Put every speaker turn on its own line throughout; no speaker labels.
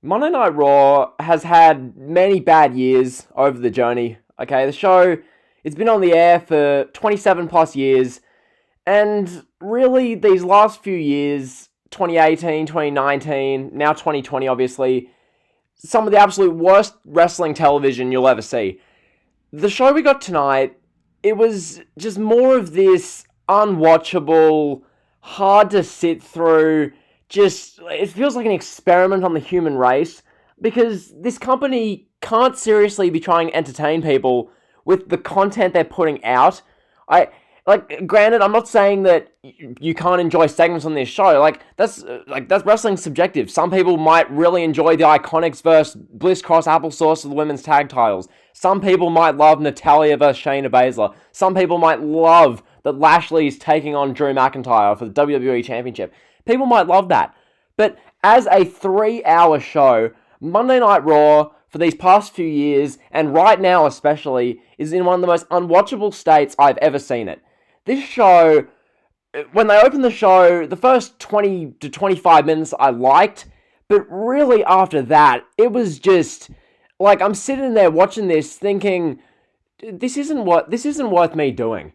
Monday Night Raw has had many bad years over the journey. Okay, the show, it's been on the air for 27 plus years, and really these last few years, 2018, 2019, now 2020 obviously, some of the absolute worst wrestling television you'll ever see. The show we got tonight, it was just more of this unwatchable, hard to sit through, just, it feels like an experiment on the human race, because this company can't seriously be trying to entertain people with the content they're putting out. Granted, I'm not saying that you can't enjoy segments on this show. That's wrestling subjective. Some people might really enjoy the Iconics versus Bliss Cross Applesauce of the women's tag titles. Some people might love Natalia versus Shayna Baszler. Some people might love that Lashley's taking on Drew McIntyre for the WWE Championship. People might love that. But as a 3-hour show, Monday Night Raw, for these past few years, and right now especially, is in one of the most unwatchable states I've ever seen it. This show, when they opened the show, the first 20 to 25 minutes I liked, but really after that, it was just, like, I'm sitting there watching this thinking, this isn't worth me doing.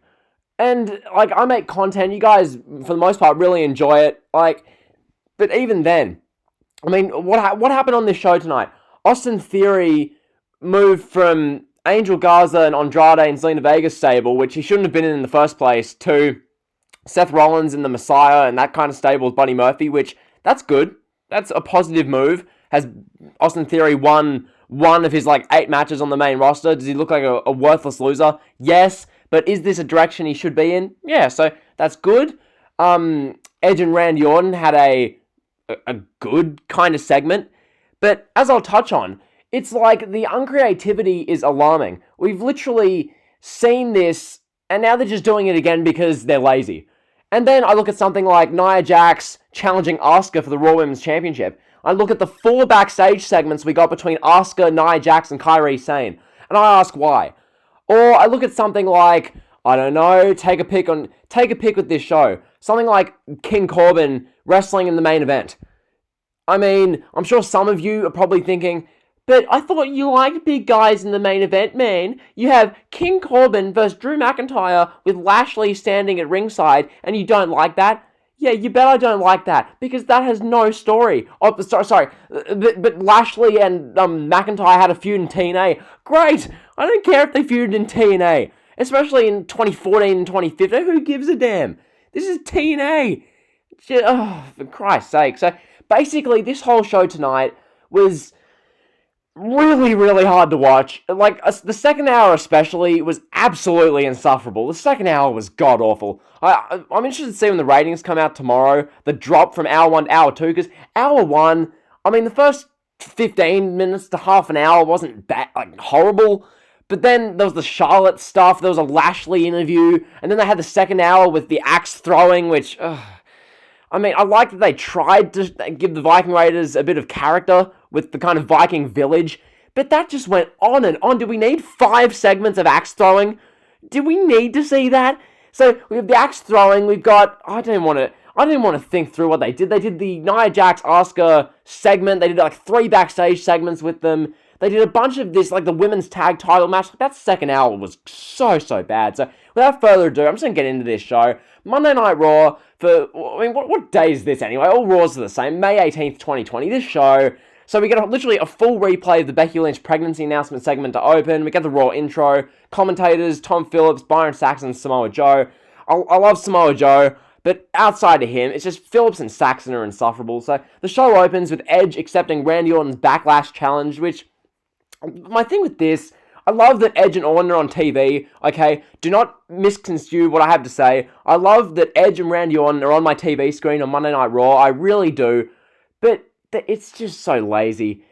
And, like, I make content, you guys, for the most part, really enjoy it, like, but even then, I mean, what happened on this show tonight? Austin Theory moved from Angel Garza and Andrade and Zelina Vega's stable, which he shouldn't have been in the first place, to Seth Rollins and the Messiah and that kind of stable with Buddy Murphy, which, that's good. That's a positive move. Has Austin Theory won one of his, 8 matches on the main roster? Does he look like a worthless loser? Yes. But is this a direction he should be in? Yeah, so that's good. Edge and Randy Orton had a good kind of segment. But as I'll touch on, it's like the uncreativity is alarming. We've literally seen this, and now they're just doing it again because they're lazy. And then I look at something like Nia Jax challenging Asuka for the Raw Women's Championship. I look at the 4 backstage segments we got between Asuka, Nia Jax, and Kairi Sane, and I ask why. Or I look at something like, I don't know, take a pick with this show. Something like King Corbin wrestling in the main event. I mean, I'm sure some of you are probably thinking, but I thought you liked big guys in the main event, man. You have King Corbin versus Drew McIntyre with Lashley standing at ringside, and you don't like that? Yeah, you bet I don't like that, because that has no story. Oh, sorry. But Lashley and McIntyre had a feud in TNA. Great! I don't care if they feuded in TNA. Especially in 2014 and 2015. Who gives a damn? This is TNA. Oh, for Christ's sake. So, basically, this whole show tonight was really, really hard to watch. The second hour especially was absolutely insufferable. The second hour was god-awful. I'm interested to see when the ratings come out tomorrow, the drop from hour 1 to hour 2, because hour 1, I mean, the first 15 minutes to half an hour wasn't horrible, but then there was the Charlotte stuff, there was a Lashley interview, and then they had the second hour with the axe throwing, which, I mean, I like that they tried to give the Viking Raiders a bit of character with the kind of Viking village, but that just went on and on. Did we need 5 segments of axe throwing? Did we need to see that? So we have the axe throwing. We've got. I didn't want to think through what they did. They did the Nia Jax Asuka segment. They did 3 backstage segments with them. They did a bunch of this, the women's tag title match. That second hour was so bad. So without further ado, I'm just gonna get into this show. Monday Night Raw what day is this anyway? All Raws are the same. May 18th, 2020. This show. So we get literally a full replay of the Becky Lynch pregnancy announcement segment to open. We get the Raw intro. Commentators, Tom Phillips, Byron Saxton, Samoa Joe. I love Samoa Joe, but outside of him, it's just Phillips and Saxton are insufferable. So the show opens with Edge accepting Randy Orton's Backlash challenge, which, my thing with this, I love that Edge and Orton are on TV, okay? Do not misconstrue what I have to say. I love that Edge and Randy Orton are on my TV screen on Monday Night Raw. I really do. But it's just so lazy.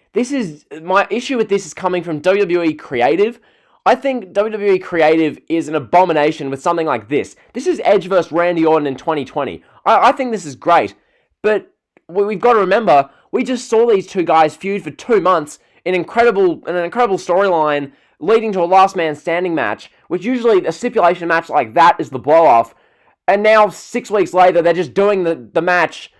My issue with this is coming from WWE Creative. I think WWE Creative is an abomination with something like this. This is Edge versus Randy Orton in 2020. I think this is great. But we've got to remember, we just saw these two guys feud for 2 months in an incredible storyline leading to a last man standing match, which usually a stipulation match like that is the blow off. And now 6 weeks later, they're just doing the match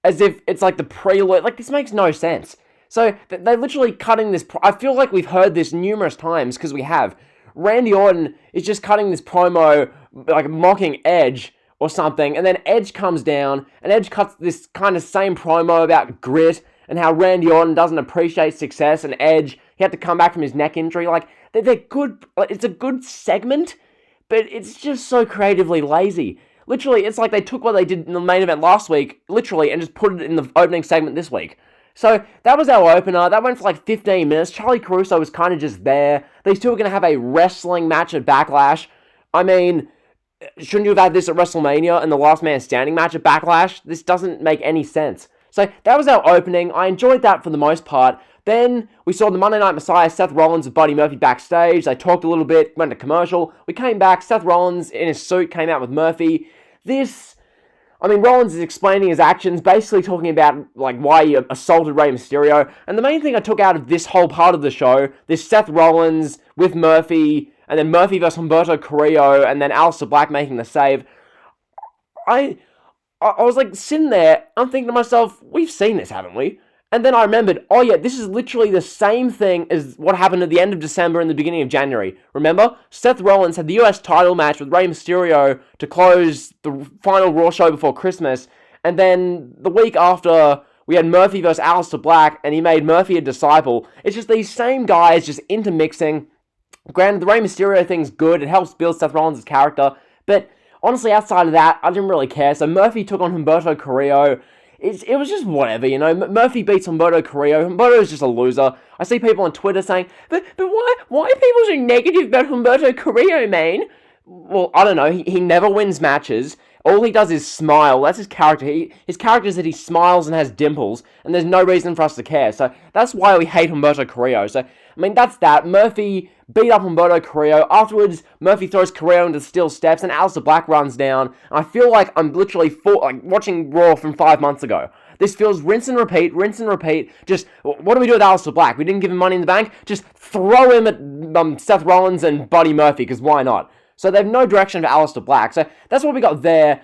as if it's like the prelude. This makes no sense. So they're literally cutting this. I feel like we've heard this numerous times because we have. Randy Orton is just cutting this promo, like mocking Edge or something, and then Edge comes down, and Edge cuts this kind of same promo about grit and how Randy Orton doesn't appreciate success, and Edge, he had to come back from his neck injury. Like, they're good. It's a good segment, but it's just so creatively lazy. Literally, it's like they took what they did in the main event last week, literally, and just put it in the opening segment this week. So, that was our opener. That went for like 15 minutes. Charlie Caruso was kind of just there. These two are going to have a wrestling match at Backlash. I mean, shouldn't you have had this at WrestleMania and the Last Man Standing match at Backlash? This doesn't make any sense. So, that was our opening. I enjoyed that for the most part. Then, we saw the Monday Night Messiah, Seth Rollins with Buddy Murphy backstage. They talked a little bit, went to commercial. We came back, Seth Rollins in his suit came out with Murphy. Rollins is explaining his actions, basically talking about, like, why he assaulted Rey Mysterio. And the main thing I took out of this whole part of the show, this Seth Rollins with Murphy, and then Murphy versus Humberto Carrillo, and then Aleister Black making the save. I was, like, sitting there, I'm thinking to myself, we've seen this, haven't we? And then I remembered, oh yeah, this is literally the same thing as what happened at the end of December and the beginning of January. Remember? Seth Rollins had the US title match with Rey Mysterio to close the final Raw show before Christmas. And then the week after, we had Murphy versus Aleister Black, and he made Murphy a disciple. It's just these same guys just intermixing. Granted, the Rey Mysterio thing's good. It helps build Seth Rollins' character. But honestly, outside of that, I didn't really care. So Murphy took on Humberto Carrillo. It was just whatever, you know. Murphy beats Humberto Carrillo. Humberto is just a loser. I see people on Twitter saying, but why are people so negative about Humberto Carrillo, man? Well, I don't know. He never wins matches. All he does is smile. That's his character. His character is that he smiles and has dimples, and there's no reason for us to care. So that's why we hate Humberto Carrillo. So, that's that. Murphy beat up Humberto Carrillo. Afterwards, Murphy throws Carrillo into steel steps, and Aleister Black runs down. And I feel like I'm literally watching Raw from 5 months ago. This feels rinse and repeat. Just, what do we do with Aleister Black? We didn't give him Money in the Bank? Just throw him at Seth Rollins and Buddy Murphy, because why not? So they have no direction for Aleister Black. So that's what we got there.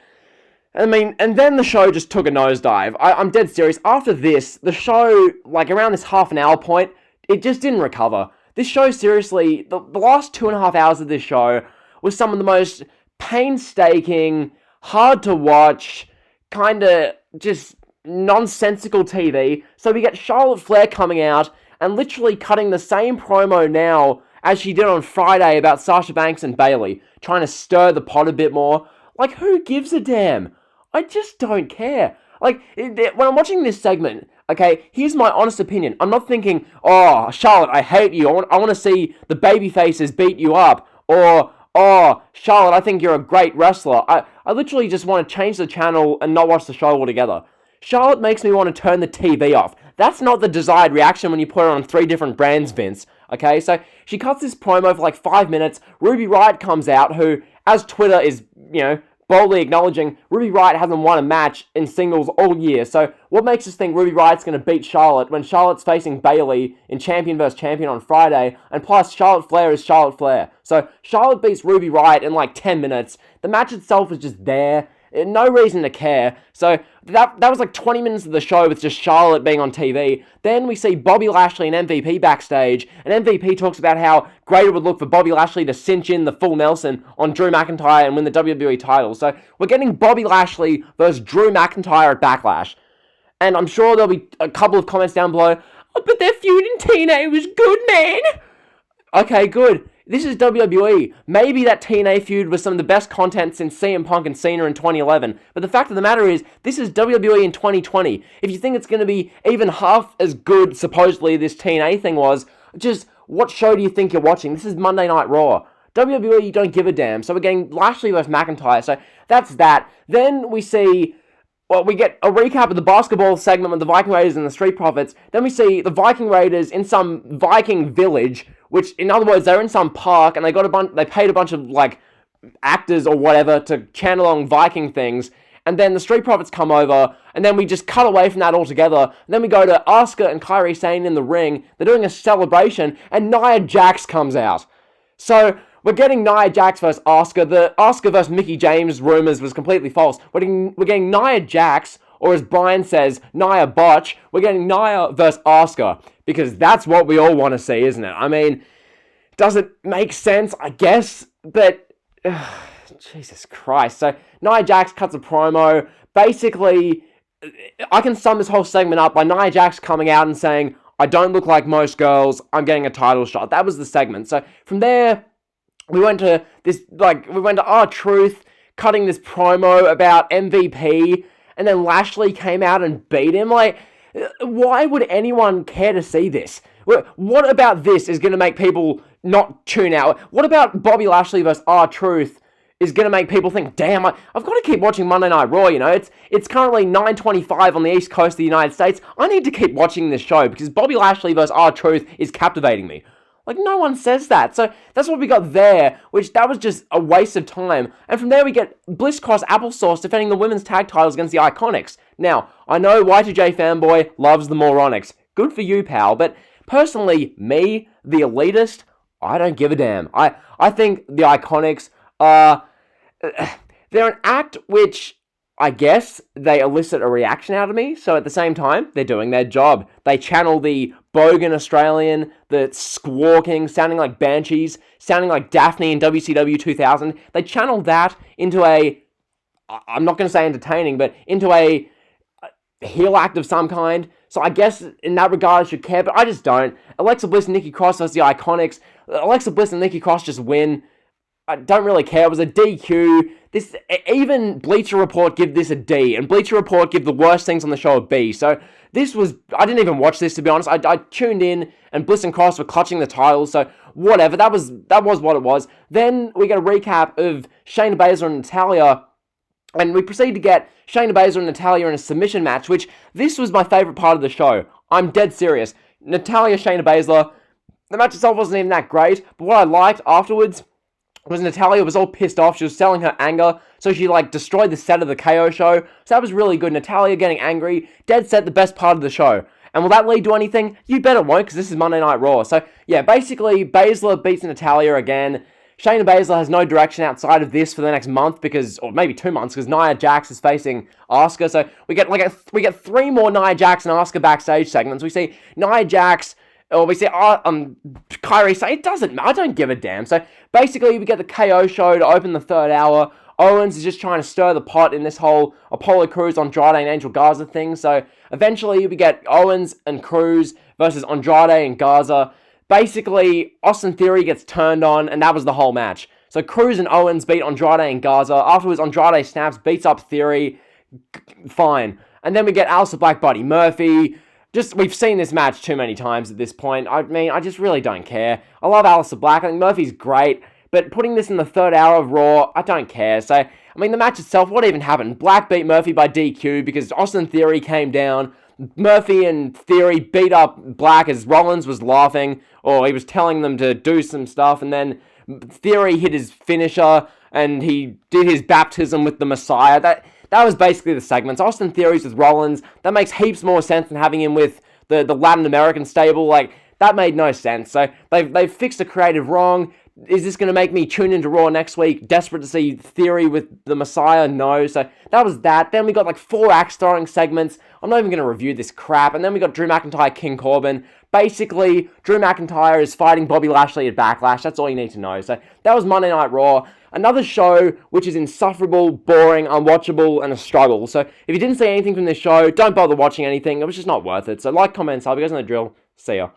And then the show just took a nosedive. I'm dead serious. After this, the show, like around this half an hour point, it just didn't recover. This show, seriously, the last 2.5 hours of this show was some of the most painstaking, hard to watch, kind of just nonsensical TV. So we get Charlotte Flair coming out and literally cutting the same promo now as she did on Friday about Sasha Banks and Bayley, trying to stir the pot a bit more. Like, who gives a damn? I just don't care. Like, when I'm watching this segment, okay, here's my honest opinion. I'm not thinking, oh, Charlotte, I hate you. I want to see the baby faces beat you up. Or, oh, Charlotte, I think you're a great wrestler. I literally just want to change the channel and not watch the show altogether. Charlotte makes me want to turn the TV off. That's not the desired reaction when you put her on 3 different brands, Vince. Okay, so she cuts this promo for like 5 minutes. Ruby Riott comes out, who, as Twitter is, boldly acknowledging, Ruby Riott hasn't won a match in singles all year. So what makes us think Ruby Riott's going to beat Charlotte when Charlotte's facing Bayley in champion vs. champion on Friday, and plus Charlotte Flair is Charlotte Flair. So Charlotte beats Ruby Riott in like 10 minutes. The match itself is just there. No reason to care. So that was like 20 minutes of the show with just Charlotte being on TV. Then we see Bobby Lashley and MVP backstage, and MVP talks about how great it would look for Bobby Lashley to cinch in the full Nelson on Drew McIntyre and win the WWE title. So we're getting Bobby Lashley versus Drew McIntyre at Backlash. And I'm sure there'll be a couple of comments down below, oh, but their feud in TNA was good, man. Okay, good. This is WWE. Maybe that TNA feud was some of the best content since CM Punk and Cena in 2011. But the fact of the matter is, this is WWE in 2020. If you think it's going to be even half as good, supposedly, this TNA thing was, just what show do you think you're watching? This is Monday Night Raw. WWE, you don't give a damn. So we're getting Lashley versus McIntyre. So that's that. Then we see... Well, we get a recap of the basketball segment with the Viking Raiders and the Street Profits. Then we see the Viking Raiders in some Viking village, which, in other words, they're in some park, and they paid a bunch of, like, actors or whatever to channel along Viking things. And then the Street Profits come over, and then we just cut away from that altogether. And then we go to Asuka and Kairi Sane in the ring. They're doing a celebration, and Nia Jax comes out. So... we're getting Nia Jax versus Asuka. The Asuka versus Mickie James rumors was completely false. We're getting Nia Jax Or as Brian says, Nia Botch, we're getting Nia versus Asuka, because that's what we all want to see, isn't it? I mean, does it make sense? I guess, but Jesus Christ. So Nia Jax cuts a promo. Basically, I can sum this whole segment up by Nia Jax coming out and saying, I don't look like most girls, I'm getting a title shot. That was the segment. So from there, we went to R-Truth cutting this promo about MVP, and then Lashley came out and beat him. Like, why would anyone care to see this? What about this is going to make people not tune out? What about Bobby Lashley versus R-Truth is going to make people think, damn, I've got to keep watching Monday Night Raw, you know? It's currently 9:25 on the East Coast of the United States. I need to keep watching this show because Bobby Lashley versus R-Truth is captivating me. Like, no one says that. So that's what we got there, which that was just a waste of time. And from there we get Bliss Cross Applesauce defending the women's tag titles against the Iconics. Now, I know Y2J Fanboy loves the Moronics. Good for you, pal. But personally, me, the elitist, I don't give a damn. I think the Iconics are... they're an act which... I guess they elicit a reaction out of me, so at the same time, they're doing their job. They channel the bogan Australian, the squawking, sounding like banshees, sounding like Daphne in WCW 2000. They channel that into I'm not going to say entertaining, but into a heel act of some kind. So I guess in that regard I should care, but I just don't. Alexa Bliss and Nikki Cross versus the Iconics. Alexa Bliss and Nikki Cross just win. I don't really care. It was a DQ. Even Bleacher Report give this a D, and Bleacher Report give the worst things on the show a B. So this was... I didn't even watch this, to be honest. I tuned in, and Bliss and Cross were clutching the titles, so whatever. That was what it was. Then we get a recap of Shayna Baszler and Natalya, and we proceed to get Shayna Baszler and Natalya in a submission match, which this was my favourite part of the show. I'm dead serious. Natalya, Shayna Baszler, the match itself wasn't even that great, but what I liked afterwards was Natalya was all pissed off. She was selling her anger, so she destroyed the set of the KO show. So that was really good. Natalya getting angry, dead set the best part of the show. And will that lead to anything? You bet it won't, because this is Monday Night Raw. So yeah, basically Baszler beats Natalya again. Shayna Baszler has no direction outside of this for the next month or maybe 2 months, because Nia Jax is facing Asuka. So we get 3 more Nia Jax and Asuka backstage segments. We see Nia Jax. Or we see Kairi say, it doesn't matter, I don't give a damn. So basically we get the KO show to open the third hour. Owens is just trying to stir the pot in this whole Apollo Crews, Andrade, and Angel Garza thing. So eventually we get Owens and Crews versus Andrade and Garza. Basically, Austin Theory gets turned on, and that was the whole match. So Crews and Owens beat Andrade and Garza. Afterwards, Andrade snaps, beats up Theory. Fine. And then we get Aleister Black, Buddy Murphy. We've seen this match too many times at this point. I mean, I just really don't care. I love Aleister Black. I think Murphy's great. But putting this in the third hour of Raw, I don't care. So, I mean, the match itself, what even happened? Black beat Murphy by DQ because Austin Theory came down. Murphy and Theory beat up Black as Rollins was laughing, or he was telling them to do some stuff, and then Theory hit his finisher, and he did his baptism with the Messiah. That was basically the segments. Austin Theory's with Rollins. That makes heaps more sense than having him with the Latin American stable. That made no sense. So they've fixed the creative wrong. Is this going to make me tune into Raw next week? Desperate to see Theory with the Messiah? No. So that was that. Then we got 4 axe throwing segments. I'm not even going to review this crap. And then we got Drew McIntyre, King Corbin. Basically, Drew McIntyre is fighting Bobby Lashley at Backlash. That's all you need to know. So that was Monday Night Raw. Another show which is insufferable, boring, unwatchable, and a struggle. So if you didn't see anything from this show, don't bother watching anything. It was just not worth it. So like, comment, sub. You guys know the drill. See ya.